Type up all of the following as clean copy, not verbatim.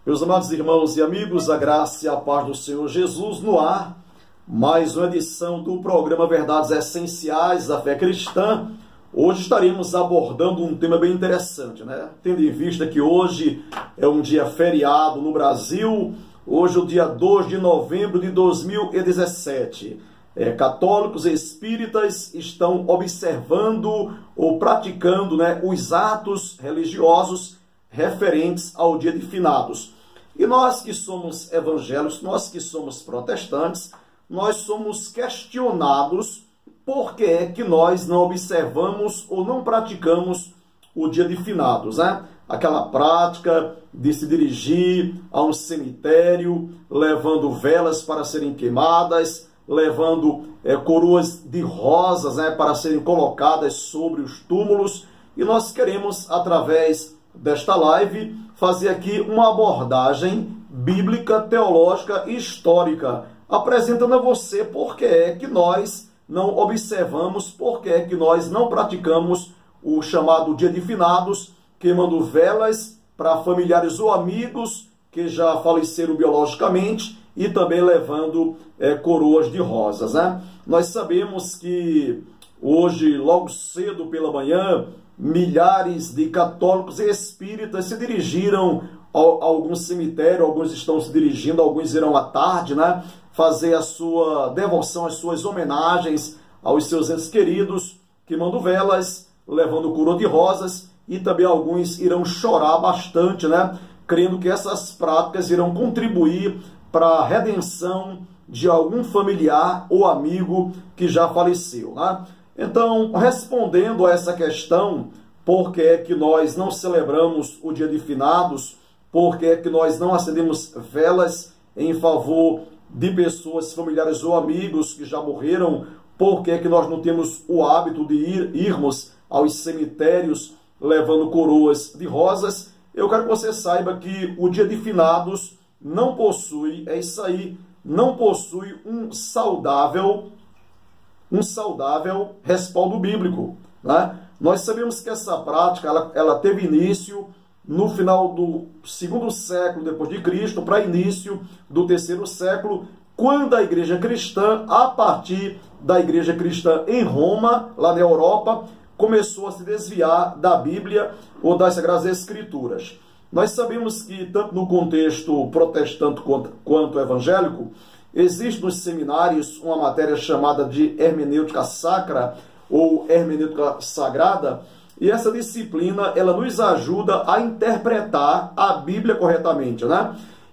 Meus amados irmãos e amigos, a graça e a paz do Senhor Jesus no ar, mais uma edição do programa Verdades Essenciais da Fé Cristã. Hoje estaremos abordando um tema bem interessante, né? Tendo em vista que hoje é um dia feriado no Brasil, hoje é o dia 2 de novembro de 2017. Católicos e espíritas estão observando ou praticando, os atos religiosos referentes ao dia de finados. E nós que somos evangélicos, nós que somos protestantes, nós somos questionados por que é que nós não observamos ou não praticamos o dia de finados, né? Aquela prática de se dirigir a um cemitério, levando velas para serem queimadas, levando coroas de rosas, para serem colocadas sobre os túmulos. E nós queremos, através desta live, fazer aqui uma abordagem bíblica, teológica e histórica, apresentando a você por que é que nós não observamos, por que é que nós não praticamos o chamado dia de finados, queimando velas para familiares ou amigos que já faleceram biologicamente e também levando coroas de rosas, né? Nós sabemos que hoje, logo cedo pela manhã, milhares de católicos e espíritas se dirigiram a algum cemitério, alguns estão se dirigindo, alguns irão à tarde, fazer a sua devoção, as suas homenagens aos seus entes queridos, queimando velas, levando coroa de rosas, e também alguns irão chorar bastante, crendo que essas práticas irão contribuir para a redenção de algum familiar ou amigo que já faleceu, Então, respondendo a essa questão, por que é que nós não celebramos o dia de finados, por que é que nós não acendemos velas em favor de pessoas, familiares ou amigos que já morreram, por que é que nós não temos o hábito de irmos aos cemitérios levando coroas de rosas, eu quero que você saiba que o dia de finados não possui, não possui um saudável respaldo bíblico, Nós sabemos que essa prática ela teve início no final do segundo século depois de Cristo para início do terceiro século, quando a igreja cristã, a partir da igreja cristã em Roma, lá na Europa, começou a se desviar da Bíblia ou das Sagradas Escrituras. Nós sabemos que, tanto no contexto protestante quanto evangélico, existe nos seminários uma matéria chamada de hermenêutica sacra ou hermenêutica sagrada, e essa disciplina ela nos ajuda a interpretar a Bíblia corretamente,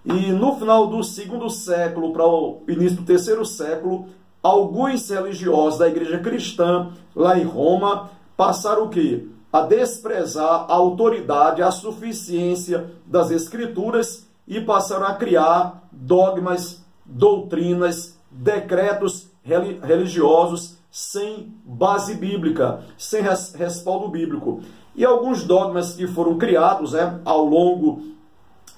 E no final do segundo século para o início do terceiro século, alguns religiosos da igreja cristã lá em Roma passaram o quê? A desprezar a autoridade, a suficiência das Escrituras e passaram a criar dogmas, doutrinas, decretos religiosos sem base bíblica, sem respaldo bíblico. E alguns dogmas que foram criados ao longo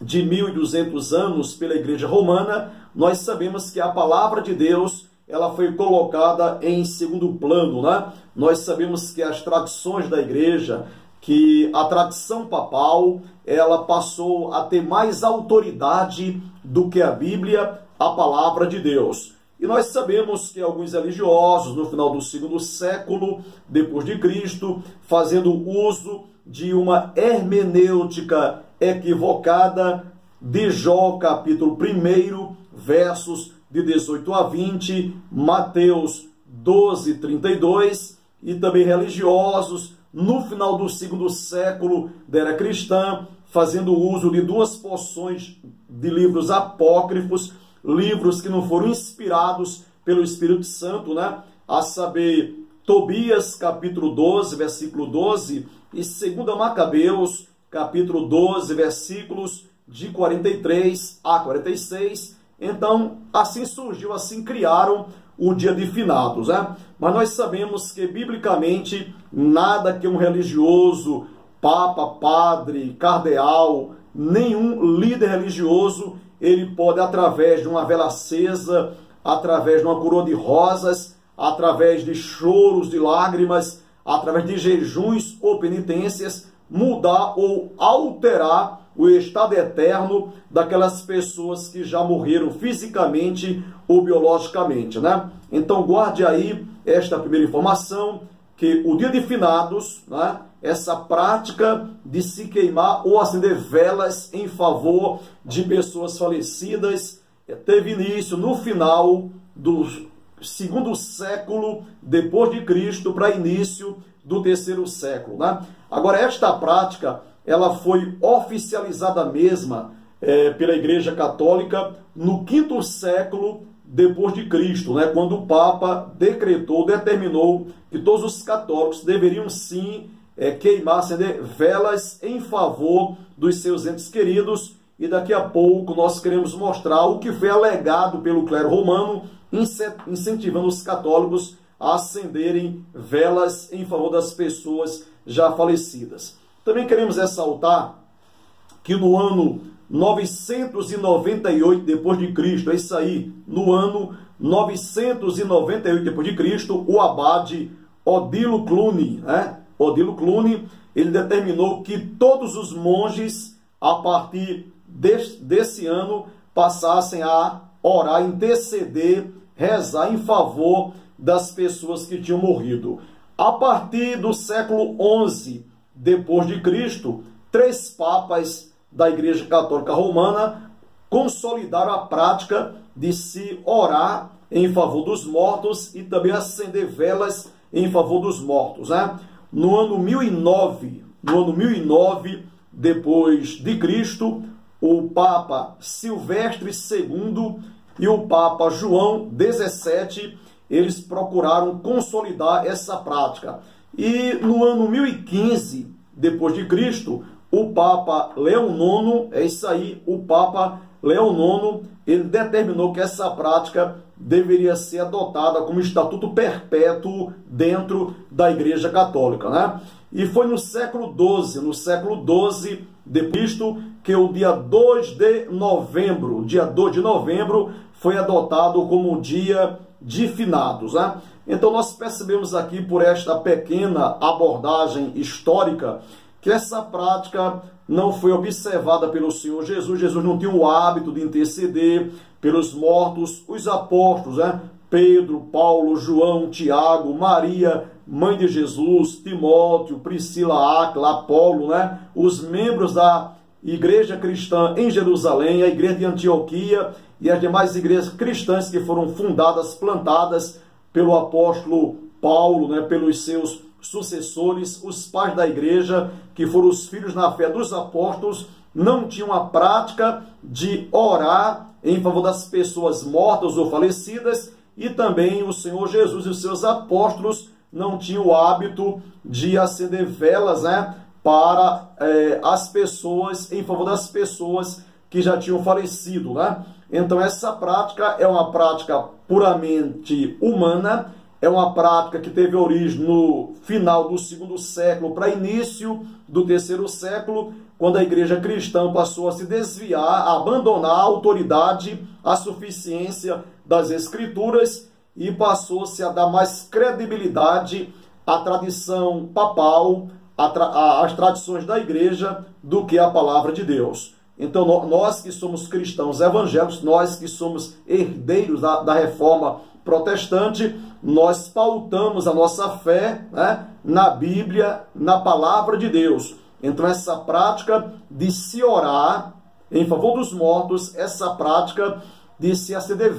de 1.200 anos pela Igreja Romana, nós sabemos que a palavra de Deus ela foi colocada em segundo plano, Nós sabemos que as tradições da igreja, que a tradição papal, ela passou a ter mais autoridade do que a Bíblia, a palavra de Deus. E nós sabemos que alguns religiosos, no final do segundo século depois de Cristo, fazendo uso de uma hermenêutica equivocada, de Jó, capítulo 1, versos de 18 a 20, Mateus 12, 32, e também religiosos, no final do segundo século da era cristã, fazendo uso de duas porções de livros apócrifos, livros que não foram inspirados pelo Espírito Santo, a saber, Tobias, capítulo 12, versículo 12, e 2 Macabeus, capítulo 12, versículos de 43 a 46. Então, assim surgiu, assim criaram o dia de finados, Mas nós sabemos que, biblicamente, nada que um religioso, papa, padre, cardeal, nenhum líder religioso, ele pode, através de uma vela acesa, através de uma coroa de rosas, através de choros, de lágrimas, através de jejuns ou penitências, mudar ou alterar o estado eterno daquelas pessoas que já morreram fisicamente ou biologicamente, né? Então guarde aí esta primeira informação, que o dia de finados, né, essa prática de se queimar ou acender velas em favor de pessoas falecidas teve início no final do segundo século depois de Cristo para início do terceiro século, né? Agora, esta prática ela foi oficializada mesma pela Igreja Católica no quinto século depois de Cristo, né? Quando o Papa determinou que todos os católicos deveriam sim queimar, acender velas em favor dos seus entes queridos. E daqui a pouco nós queremos mostrar o que foi alegado pelo clero romano, incentivando os católicos a acenderem velas em favor das pessoas já falecidas. Também queremos ressaltar que no ano 998 depois de Cristo, é isso aí, no ano 998 depois de Cristo, o abade Odilo Cluny, né? Odilo Cluny, ele determinou que todos os monges, a partir desse ano, passassem a orar, interceder, rezar em favor das pessoas que tinham morrido. A partir do século XI depois de Cristo, 3 papas da Igreja Católica Romana consolidaram a prática de se orar em favor dos mortos e também acender velas em favor dos mortos, né? No ano 1009 depois de Cristo, o Papa Silvestre II e o Papa João XVII, eles procuraram consolidar essa prática. E no ano 1015 depois de Cristo, o Papa Leão IX, é isso aí, o Papa Leão IX, ele determinou que essa prática deveria ser adotada como estatuto perpétuo dentro da Igreja Católica, né? E foi no século XII depois de Cristo, que o dia 2 de novembro, foi adotado como dia de finados, né? Então nós percebemos aqui, por esta pequena abordagem histórica, que essa prática não foi observada pelo Senhor Jesus. Jesus não tinha o hábito de interceder pelos mortos. Os apóstolos, né? Pedro, Paulo, João, Tiago, Maria, mãe de Jesus, Timóteo, Priscila, Áquila, Apolo, né? Os membros da igreja cristã em Jerusalém, a igreja de Antioquia e as demais igrejas cristãs que foram fundadas, plantadas pelo apóstolo Paulo, né? Pelos seus sucessores, os pais da igreja, que foram os filhos na fé dos apóstolos, não tinham a prática de orar em favor das pessoas mortas ou falecidas, e também o Senhor Jesus e os seus apóstolos não tinham o hábito de acender velas, né, para as pessoas, em favor das pessoas que já tinham falecido, né? Então essa prática é uma prática puramente humana, é uma prática que teve origem no final do segundo século para início do terceiro século, quando a igreja cristã passou a se desviar, a abandonar a autoridade, a suficiência das escrituras e passou-se a dar mais credibilidade à tradição papal, às tradições da igreja, do que à palavra de Deus. Então nós que somos cristãos evangélicos, nós que somos herdeiros da reforma protestante, nós pautamos a nossa fé, né, na Bíblia, na palavra de Deus. Então essa prática de se orar em favor dos mortos, essa prática de se acender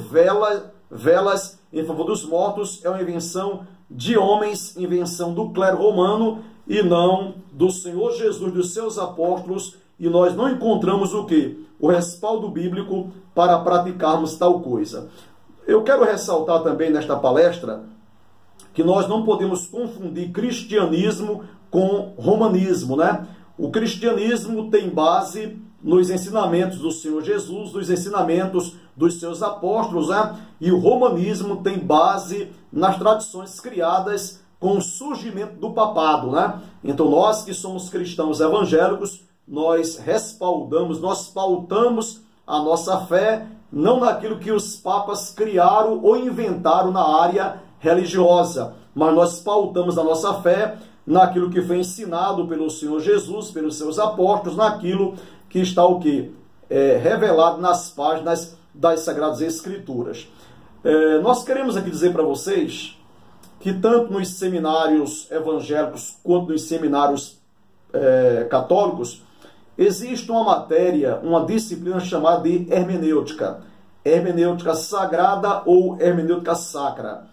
velas em favor dos mortos é uma invenção de homens, invenção do clero romano e não do Senhor Jesus, dos seus apóstolos, e nós não encontramos o quê? O respaldo bíblico para praticarmos tal coisa. Eu quero ressaltar também nesta palestra que nós não podemos confundir cristianismo com romanismo, né? O cristianismo tem base nos ensinamentos do Senhor Jesus, nos ensinamentos dos seus apóstolos, né? E o romanismo tem base nas tradições criadas com o surgimento do papado, né? Então nós que somos cristãos evangélicos, nós respaldamos, nós pautamos a nossa fé não naquilo que os papas criaram ou inventaram na área religiosa, mas nós pautamos a nossa fé naquilo que foi ensinado pelo Senhor Jesus, pelos seus apóstolos, naquilo que está o quê? Revelado nas páginas das Sagradas Escrituras. Nós queremos aqui dizer para vocês que tanto nos seminários evangélicos quanto nos seminários católicos, existe uma matéria, uma disciplina chamada de hermenêutica. Hermenêutica sagrada ou hermenêutica sacra.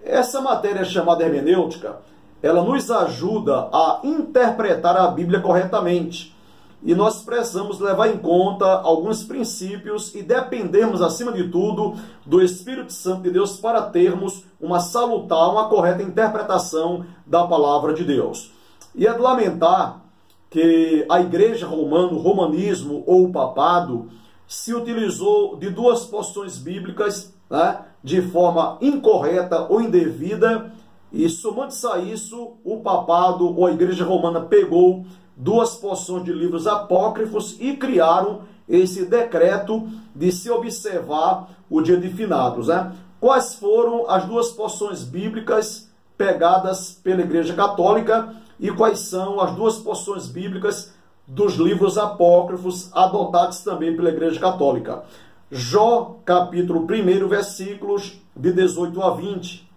Essa matéria chamada hermenêutica, ela nos ajuda a interpretar a Bíblia corretamente. E nós precisamos levar em conta alguns princípios e dependemos, acima de tudo, do Espírito Santo de Deus para termos uma salutar, uma correta interpretação da palavra de Deus. E é de lamentar que a Igreja Romana, o romanismo ou o papado, se utilizou de duas porções bíblicas, né, de forma incorreta ou indevida, e somando-se a isso, o papado ou a Igreja Romana pegou duas porções de livros apócrifos e criaram esse decreto de se observar o dia de finados, né? Quais foram as duas porções bíblicas pegadas pela Igreja Católica e quais são as duas porções bíblicas dos livros apócrifos adotados também pela Igreja Católica? Jó, capítulo 1, versículos de 18 a 20.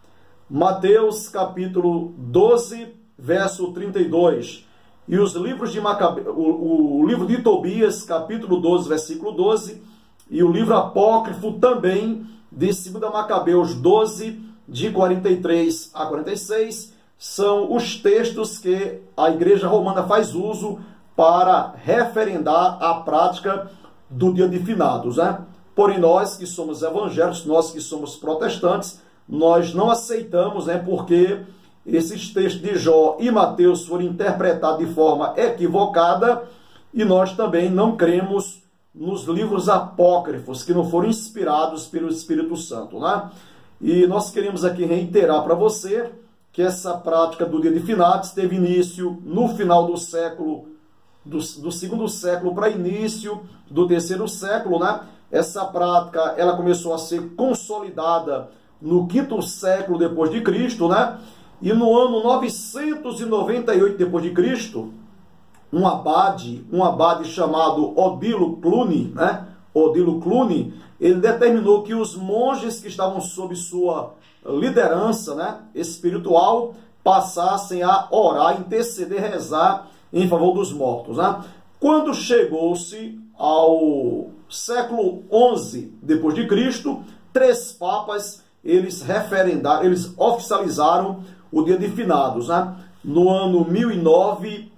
Mateus, capítulo 12, verso 32. E os livros de o livro de Tobias, capítulo 12, versículo 12. E o livro apócrifo também de 2 Macabeus 12, de 43 a 46. São os textos que a Igreja Romana faz uso para referendar a prática do dia de finados, né? Porém, nós que somos evangélicos, nós que somos protestantes, nós não aceitamos, né? Porque esses textos de Jó e Mateus foram interpretados de forma equivocada e nós também não cremos nos livros apócrifos que não foram inspirados pelo Espírito Santo, né? E nós queremos aqui reiterar para você que essa prática do dia de finados teve início no final do século, do segundo século para início do terceiro século, né? Essa prática, ela começou a ser consolidada no quinto século depois de Cristo, né? E no ano 998 depois de Cristo, um abade chamado Odilo Cluny, né? Odilo Cluny, ele determinou que os monges que estavam sob sua liderança, né, espiritual, passassem a orar, interceder, rezar em favor dos mortos, né? Quando chegou-se ao século XI depois de Cristo, 3 papas eles oficializaram o dia de finados, né? No ano 1009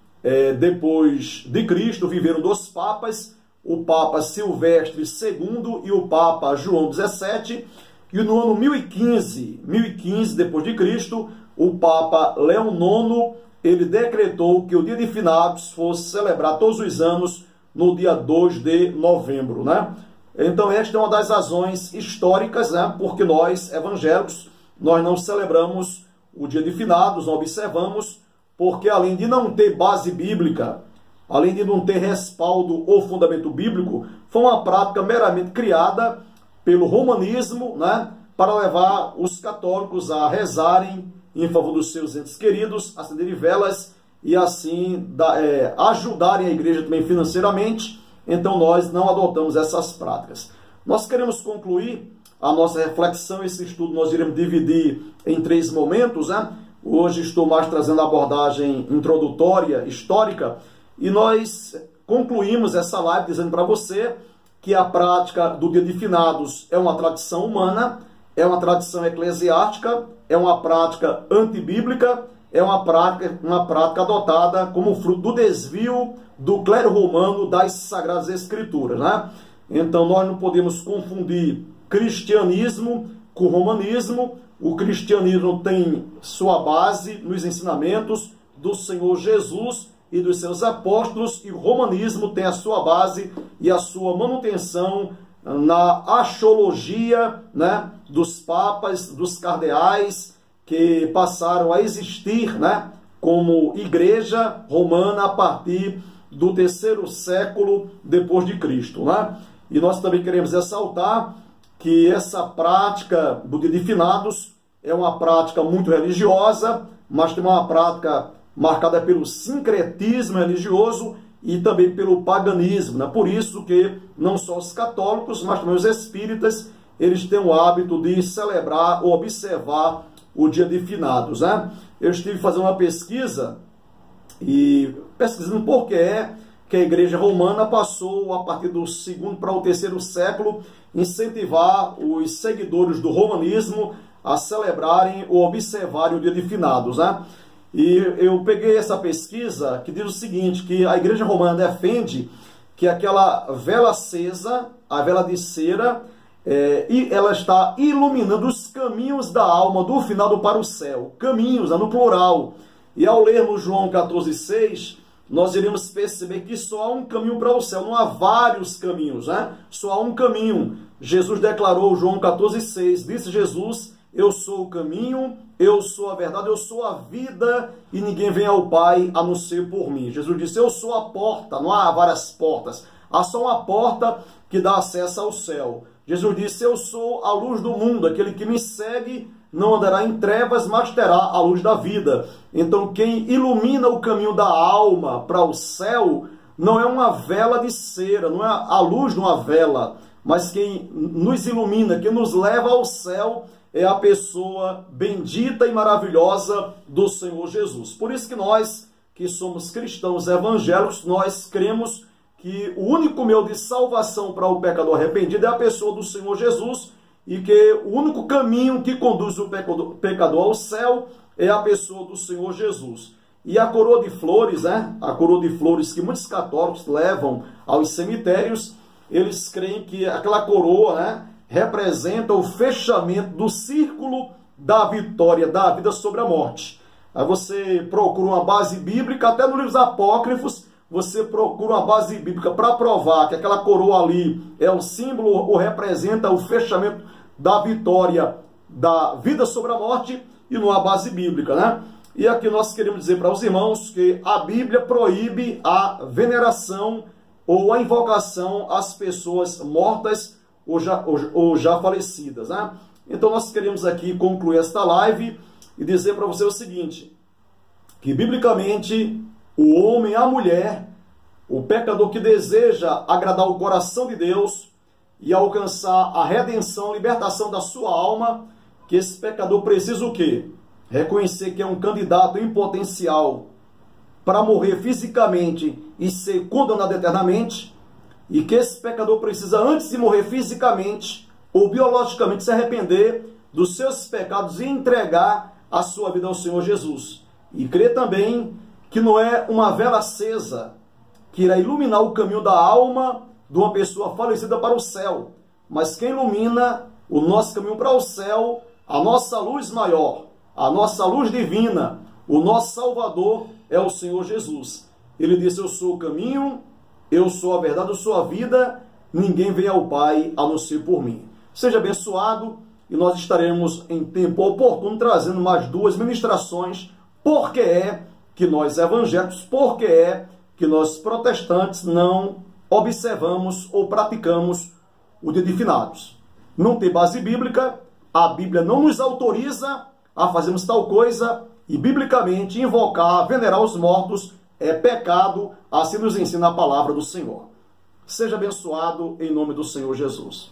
depois de Cristo viveram 2 papas, o Papa Silvestre II e o Papa João XVII. E no ano 1015 depois de Cristo, o Papa Leão IX, ele decretou que o dia de finados fosse celebrado todos os anos no dia 2 de novembro, né? Então esta é uma das razões históricas, né? Porque nós, evangélicos, nós não celebramos o dia de finados, não observamos, porque além de não ter base bíblica, além de não ter respaldo ou fundamento bíblico, foi uma prática meramente criada pelo romanismo, né, para levar os católicos a rezarem em favor dos seus entes queridos, acenderem velas e assim ajudarem a igreja também financeiramente. Então nós não adotamos essas práticas. Nós queremos concluir a nossa reflexão, esse estudo nós iremos dividir em 3 momentos, né? Hoje estou mais trazendo a abordagem introdutória, histórica, e nós concluímos essa live dizendo para você que a prática do dia de finados é uma tradição humana, é uma tradição eclesiástica, é uma prática antibíblica, é uma prática adotada como fruto do desvio do clero romano das Sagradas Escrituras, né? Então nós não podemos confundir cristianismo com romanismo. O cristianismo tem sua base nos ensinamentos do Senhor Jesus e dos seus apóstolos, e o romanismo tem a sua base e a sua manutenção na axiologia, né, dos papas, dos cardeais, que passaram a existir, né, como igreja romana a partir do 3º século depois de Cristo, né? E nós também queremos ressaltar que essa prática do dia de finados é uma prática muito religiosa, mas tem uma prática marcada pelo sincretismo religioso e também pelo paganismo, né? Por isso que não só os católicos, mas também os espíritas, eles têm o hábito de celebrar ou observar o dia de finados, né? Eu estive fazendo uma pesquisa e pesquisando por que é que a Igreja Romana passou, a partir do segundo para o terceiro século, incentivar os seguidores do romanismo a celebrarem ou observarem o dia de finados, né? E eu peguei essa pesquisa que diz o seguinte, que a Igreja Romana defende que aquela vela acesa, a vela de cera, e ela está iluminando os caminhos da alma do finado para o céu. Caminhos, no plural. E ao lermos João 14,6, nós iremos perceber que só há um caminho para o céu, não há vários caminhos, né? Só há um caminho. Jesus declarou, João 14,6, disse Jesus, eu sou o caminho, eu sou a verdade, eu sou a vida, e ninguém vem ao Pai a não ser por mim. Jesus disse, eu sou a porta, não há várias portas, há só uma porta que dá acesso ao céu. Jesus disse, eu sou a luz do mundo, aquele que me segue não andará em trevas, mas terá a luz da vida. Então quem ilumina o caminho da alma para o céu não é uma vela de cera, não é a luz de uma vela, mas quem nos ilumina, quem nos leva ao céu é a pessoa bendita e maravilhosa do Senhor Jesus. Por isso que nós, que somos cristãos evangélicos, nós cremos que o único meio de salvação para o pecador arrependido é a pessoa do Senhor Jesus, e que o único caminho que conduz o pecador ao céu é a pessoa do Senhor Jesus. E a coroa de flores, né? A coroa de flores que muitos católicos levam aos cemitérios, eles creem que aquela coroa, né, representa o fechamento do círculo da vitória, da vida sobre a morte. Aí você procura uma base bíblica, até nos livros apócrifos, você procura uma base bíblica para provar que aquela coroa ali é um símbolo ou representa o fechamento da vitória da vida sobre a morte, e não há base bíblica, né? E aqui nós queremos dizer para os irmãos que a Bíblia proíbe a veneração ou a invocação às pessoas mortas ou já falecidas, né? Então nós queremos aqui concluir esta live e dizer para você o seguinte, que biblicamente o homem, a mulher, o pecador que deseja agradar o coração de Deus e alcançar a redenção, a libertação da sua alma, que esse pecador precisa o quê? Reconhecer que é um candidato em potencial para morrer fisicamente e ser condenado eternamente, e que esse pecador precisa, antes de morrer fisicamente ou biologicamente, se arrepender dos seus pecados e entregar a sua vida ao Senhor Jesus. E crer também que não é uma vela acesa que irá iluminar o caminho da alma de uma pessoa falecida para o céu, mas quem ilumina o nosso caminho para o céu, a nossa luz maior, a nossa luz divina, o nosso Salvador é o Senhor Jesus. Ele disse, eu sou o caminho, eu sou a verdade, eu sou a vida, ninguém vem ao Pai a não ser por mim. Seja abençoado, e nós estaremos em tempo oportuno trazendo mais 2 ministrações, porque é que nós evangélicos, porque é que nós protestantes não observamos ou praticamos o dia de finados. Não tem base bíblica, a Bíblia não nos autoriza a fazermos tal coisa, e biblicamente invocar, venerar os mortos é pecado, assim nos ensina a palavra do Senhor. Seja abençoado em nome do Senhor Jesus.